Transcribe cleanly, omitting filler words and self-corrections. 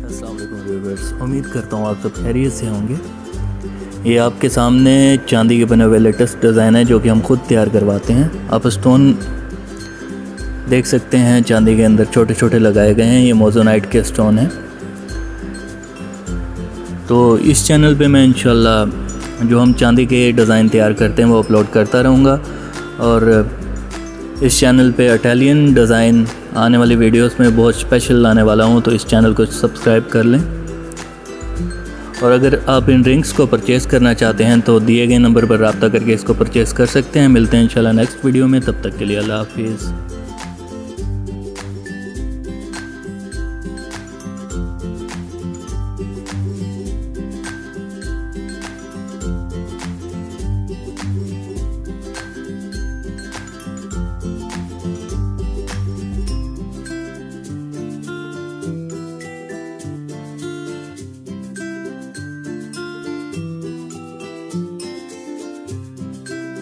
अस्सलाम वालेकुम व्यूअर्स, उम्मीद करता हूँ आप सब खैरियत से होंगे। ये आपके सामने चांदी के बने हुए लेटेस्ट डिज़ाइन है जो कि हम खुद तैयार करवाते हैं। आप स्टोन देख सकते हैं चांदी के अंदर छोटे छोटे लगाए गए हैं। ये मोज़ोनाइट के स्टोन हैं। तो इस चैनल पे मैं इंशाल्लाह जो हम चांदी के डिज़ाइन तैयार करते हैं वो अपलोड करता रहूँगा। और इस चैनल पे इटालियन डिज़ाइन आने वाली वीडियोस में बहुत स्पेशल लाने वाला हूँ, तो इस चैनल को सब्सक्राइब कर लें। और अगर आप इन रिंग्स को परचेज़ करना चाहते हैं तो दिए गए नंबर पर रब्ता करके इसको परचेज़ कर सकते हैं। मिलते हैं इंशाल्लाह नेक्स्ट वीडियो में, तब तक के लिए अल्लाह हाफिज़।